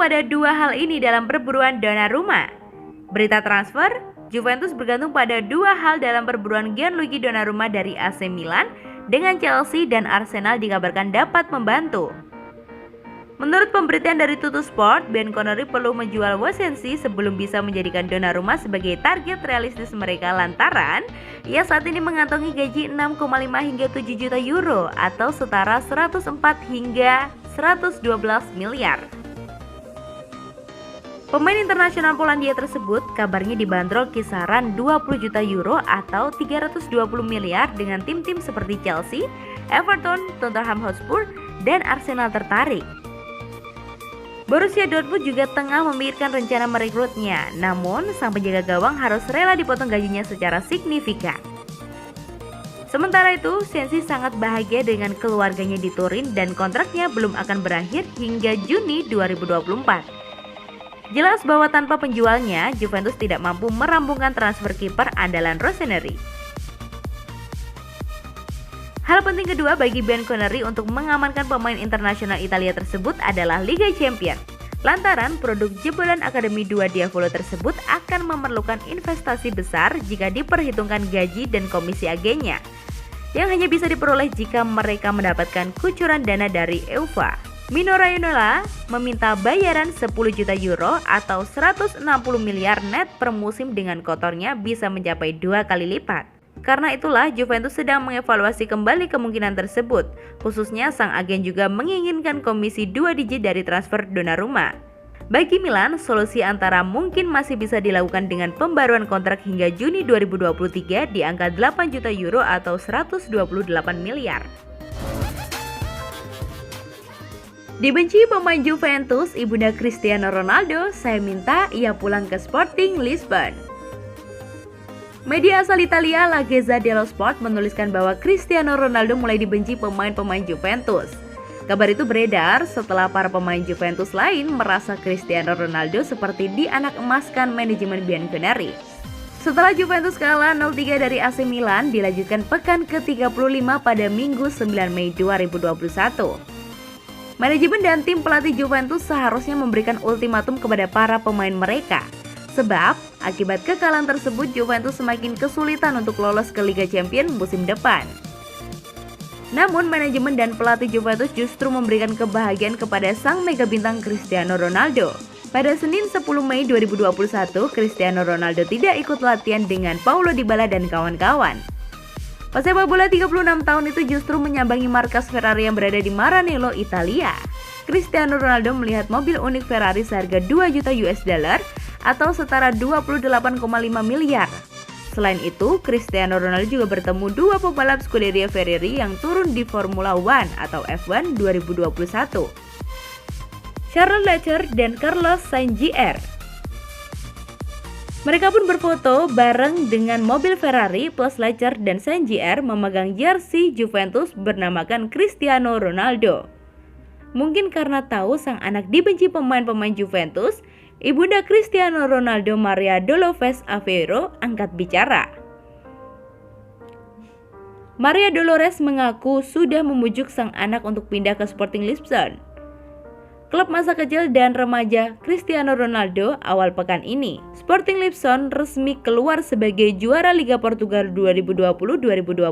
pada dua hal ini dalam perburuan Donnarumma. Berita transfer, Juventus bergantung pada dua hal dalam perburuan Gianluigi Donnarumma dari AC Milan, dengan Chelsea dan Arsenal dikabarkan dapat membantu. Menurut pemberitaan dari Tuttosport, Ben Connery perlu menjual Washington sebelum bisa menjadikan Donnarumma sebagai target realistis mereka lantaran ia saat ini mengantongi gaji 6,5 hingga 7 juta euro atau setara 104 hingga 112 miliar. Pemain internasional Polandia tersebut kabarnya dibanderol kisaran 20 juta euro atau 320 miliar dengan tim-tim seperti Chelsea, Everton, Tottenham Hotspur, dan Arsenal tertarik. Borussia Dortmund juga tengah memikirkan rencana merekrutnya, namun sang penjaga gawang harus rela dipotong gajinya secara signifikan. Sementara itu, Sensi sangat bahagia dengan keluarganya di Turin dan kontraknya belum akan berakhir hingga Juni 2024. Jelas bahwa tanpa penjualnya, Juventus tidak mampu merampungkan transfer kiper andalan Rossoneri. Hal penting kedua bagi Ben Connery untuk mengamankan pemain internasional Italia tersebut adalah Liga Champions. Lantaran produk jebolan Akademi 2 Diavolo tersebut akan memerlukan investasi besar jika diperhitungkan gaji dan komisi agennya, yang hanya bisa diperoleh jika mereka mendapatkan kucuran dana dari UEFA. Mino Raiola meminta bayaran 10 juta euro atau 160 miliar net per musim dengan kotornya bisa mencapai 2 kali lipat. Karena itulah Juventus sedang mengevaluasi kembali kemungkinan tersebut, khususnya sang agen juga menginginkan komisi 2 digit dari transfer Donnarumma. Bagi Milan, solusi antara mungkin masih bisa dilakukan dengan pembaruan kontrak hingga Juni 2023 di angka 8 juta euro atau 128 miliar. Dibenci pemain Juventus, ibunda Cristiano Ronaldo, saya minta ia pulang ke Sporting Lisbon. Media asal Italia La Gazzetta dello Sport menuliskan bahwa Cristiano Ronaldo mulai dibenci pemain-pemain Juventus. Kabar itu beredar setelah para pemain Juventus lain merasa Cristiano Ronaldo seperti dianak emaskan manajemen Bianconeri. Setelah Juventus kalah 0-3 dari AC Milan, dilanjutkan pekan ke-35 pada Minggu 9 Mei 2021. Manajemen dan tim pelatih Juventus seharusnya memberikan ultimatum kepada para pemain mereka. Sebab, akibat kekalahan tersebut Juventus semakin kesulitan untuk lolos ke Liga Champions musim depan. Namun, manajemen dan pelatih Juventus justru memberikan kebahagiaan kepada sang mega bintang Cristiano Ronaldo. Pada Senin 10 Mei 2021, Cristiano Ronaldo tidak ikut latihan dengan Paulo Dybala dan kawan-kawan. Pesepak bola 36 tahun itu justru menyambangi markas Ferrari yang berada di Maranello, Italia. Cristiano Ronaldo melihat mobil unik Ferrari seharga 2 juta US dollar atau setara 28,5 miliar. Selain itu, Cristiano Ronaldo juga bertemu dua pebalap Scuderia Ferrari yang turun di Formula One atau F1 2021. Charles Leclerc dan Carlos Sainz Jr. Mereka pun berfoto bareng dengan mobil Ferrari plus Leclerc dan Sainz Jr. memegang jersey Juventus bernamakan Cristiano Ronaldo. Mungkin karena tahu sang anak dibenci pemain-pemain Juventus, ibunda Cristiano Ronaldo Maria Dolores Aveiro angkat bicara. Maria Dolores mengaku sudah membujuk sang anak untuk pindah ke Sporting Lisbon, klub masa kecil dan remaja Cristiano Ronaldo awal pekan ini. Sporting Lisbon resmi keluar sebagai juara Liga Portugal 2020-2021.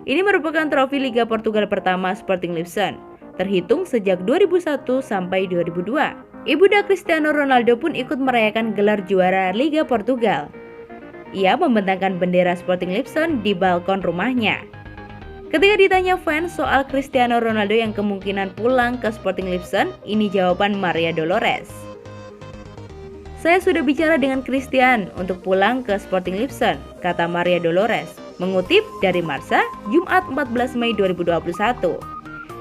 Ini merupakan trofi Liga Portugal pertama Sporting Lisbon, terhitung sejak 2001 sampai 2002. Ibunda Cristiano Ronaldo pun ikut merayakan gelar juara Liga Portugal. Ia membentangkan bendera Sporting Lisbon di balkon rumahnya. Ketika ditanya fans soal Cristiano Ronaldo yang kemungkinan pulang ke Sporting Lisbon, ini jawaban Maria Dolores. Saya sudah bicara dengan Christian untuk pulang ke Sporting Lisbon, kata Maria Dolores, mengutip dari Marca, Jumat 14 Mei 2021.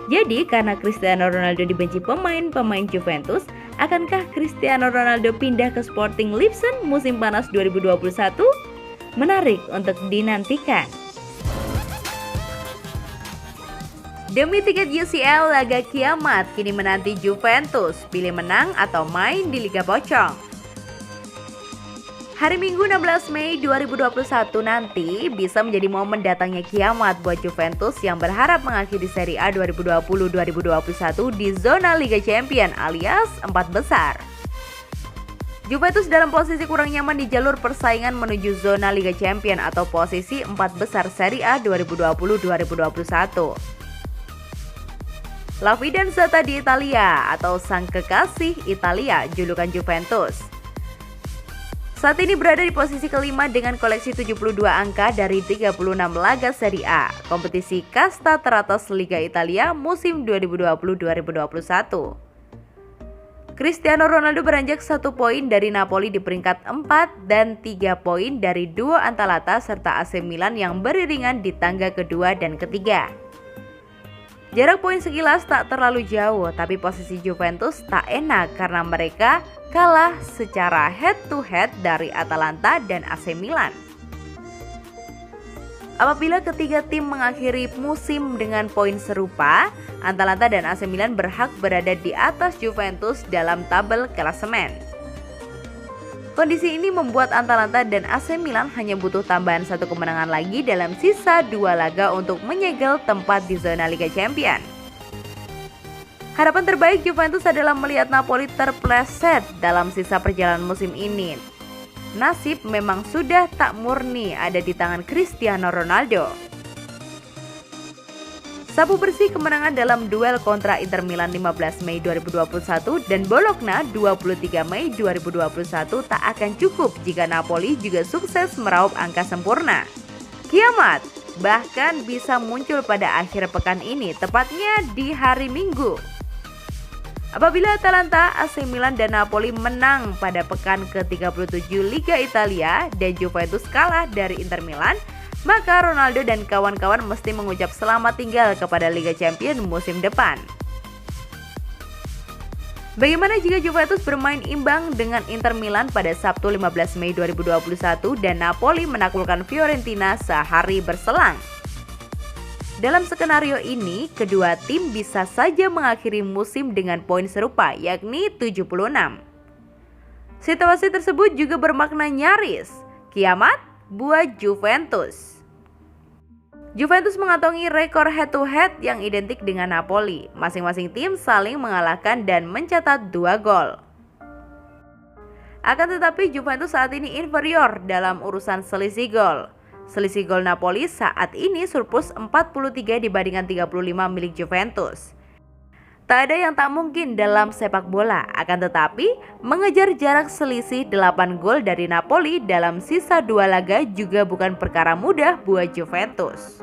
Jadi karena Cristiano Ronaldo dibenci pemain-pemain Juventus, akankah Cristiano Ronaldo pindah ke Sporting Lisbon musim panas 2021? Menarik untuk dinantikan. Demi tiket UCL laga kiamat, kini menanti Juventus pilih menang atau main di Liga Pocong. Hari Minggu 16 Mei 2021 nanti bisa menjadi momen datangnya kiamat buat Juventus yang berharap mengakhiri Serie A 2020-2021 di zona Liga Champions alias 4 besar. Juventus dalam posisi kurang nyaman di jalur persaingan menuju zona Liga Champions atau posisi 4 besar Serie A 2020-2021. La Fidanzata di Italia atau Sang Kekasih Italia julukan Juventus. Saat ini berada di posisi kelima dengan koleksi 72 angka dari 36 laga Serie A, kompetisi kasta teratas Liga Italia musim 2020-2021. Cristiano Ronaldo beranjak 1 poin dari Napoli di peringkat 4 dan 3 poin dari duo Atalanta serta AC Milan yang beriringan di tangga kedua dan ketiga. Jarak poin sekilas tak terlalu jauh, tapi posisi Juventus tak enak karena mereka kalah secara head to head dari Atalanta dan AC Milan. Apabila ketiga tim mengakhiri musim dengan poin serupa, Atalanta dan AC Milan berhak berada di atas Juventus dalam tabel klasemen. Kondisi ini membuat Atalanta dan AC Milan hanya butuh tambahan 1 kemenangan lagi dalam sisa 2 laga untuk menyegel tempat di zona Liga Champions. Harapan terbaik Juventus adalah melihat Napoli terpleset dalam sisa perjalanan musim ini. Nasib memang sudah tak murni ada di tangan Cristiano Ronaldo. Sapu bersih kemenangan dalam duel kontra Inter Milan 15 Mei 2021 dan Bologna 23 Mei 2021 tak akan cukup jika Napoli juga sukses meraup angka sempurna. Kiamat bahkan bisa muncul pada akhir pekan ini, tepatnya di hari Minggu. Apabila Atalanta, AC Milan dan Napoli menang pada pekan ke-37 Liga Italia dan Juventus kalah dari Inter Milan, maka Ronaldo dan kawan-kawan mesti mengucap selamat tinggal kepada Liga Champions musim depan. Bagaimana jika Juventus bermain imbang dengan Inter Milan pada Sabtu 15 Mei 2021 dan Napoli menaklukkan Fiorentina sehari berselang? Dalam skenario ini, kedua tim bisa saja mengakhiri musim dengan poin serupa, yakni 76. Situasi tersebut juga bermakna nyaris kiamat buat Juventus. Juventus mengantongi rekor head-to-head yang identik dengan Napoli. Masing-masing tim saling mengalahkan dan mencatat 2 gol. Akan tetapi Juventus saat ini inferior dalam urusan selisih gol. Selisih gol Napoli saat ini surplus 43 dibandingkan 35 milik Juventus. Tak ada yang tak mungkin dalam sepak bola, akan tetapi mengejar jarak selisih 8 gol dari Napoli dalam sisa 2 laga juga bukan perkara mudah buat Juventus.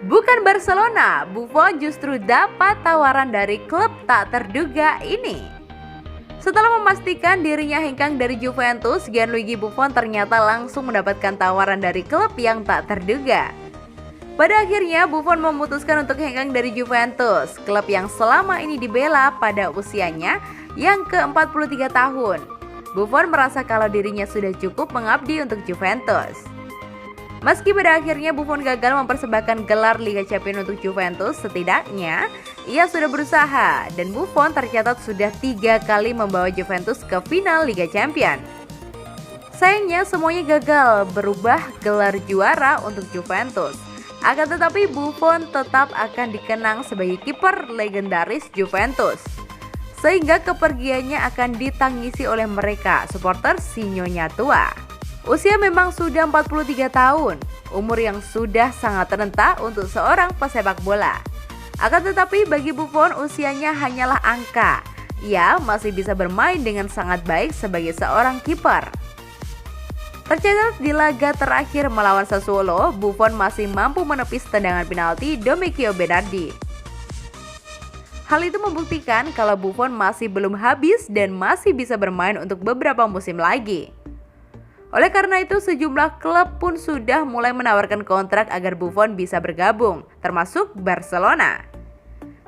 Bukan Barcelona, Buffon justru dapat tawaran dari klub tak terduga ini. Setelah memastikan dirinya hengkang dari Juventus, Gianluigi Buffon ternyata langsung mendapatkan tawaran dari klub yang tak terduga. Pada akhirnya Buffon memutuskan untuk hengkang dari Juventus, klub yang selama ini dibela pada usianya yang ke-43 tahun. Buffon merasa kalau dirinya sudah cukup mengabdi untuk Juventus. Meski pada akhirnya Buffon gagal mempersembahkan gelar Liga Champions untuk Juventus, setidaknya ia sudah berusaha dan Buffon tercatat sudah 3 kali membawa Juventus ke final Liga Champions. Sayangnya semuanya gagal berubah gelar juara untuk Juventus. Akan tetapi Buffon tetap akan dikenang sebagai kiper legendaris Juventus. Sehingga kepergiannya akan ditangisi oleh mereka, supporter Sinyonya tua. Usia memang sudah 43 tahun, umur yang sudah sangat renta untuk seorang pesepak bola. Akan tetapi bagi Buffon usianya hanyalah angka. Ia masih bisa bermain dengan sangat baik sebagai seorang kiper. Tercatat di laga terakhir melawan Sassuolo, Buffon masih mampu menepis tendangan penalti Domenico Berardi. Hal itu membuktikan kalau Buffon masih belum habis dan masih bisa bermain untuk beberapa musim lagi. Oleh karena itu, sejumlah klub pun sudah mulai menawarkan kontrak agar Buffon bisa bergabung, termasuk Barcelona.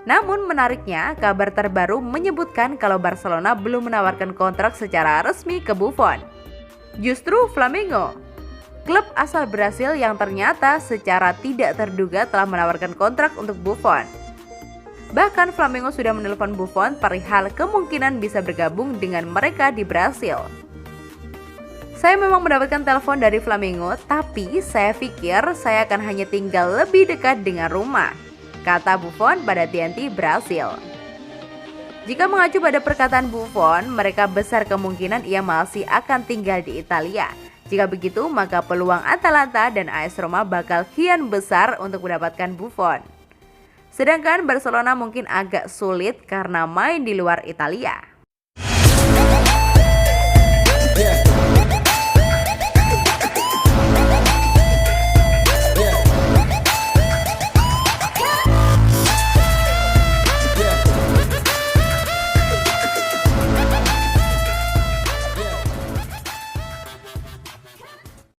Namun menariknya, kabar terbaru menyebutkan kalau Barcelona belum menawarkan kontrak secara resmi ke Buffon. Justru Flamengo, klub asal Brasil yang ternyata secara tidak terduga telah menawarkan kontrak untuk Buffon. Bahkan Flamengo sudah menelpon Buffon perihal kemungkinan bisa bergabung dengan mereka di Brasil. Saya memang mendapatkan telepon dari Flamengo, tapi saya pikir saya akan hanya tinggal lebih dekat dengan rumah, kata Buffon pada TNT Brasil. Jika mengacu pada perkataan Buffon, mereka besar kemungkinan ia masih akan tinggal di Italia. Jika begitu, maka peluang Atalanta dan AS Roma bakal kian besar untuk mendapatkan Buffon. Sedangkan Barcelona mungkin agak sulit karena main di luar Italia.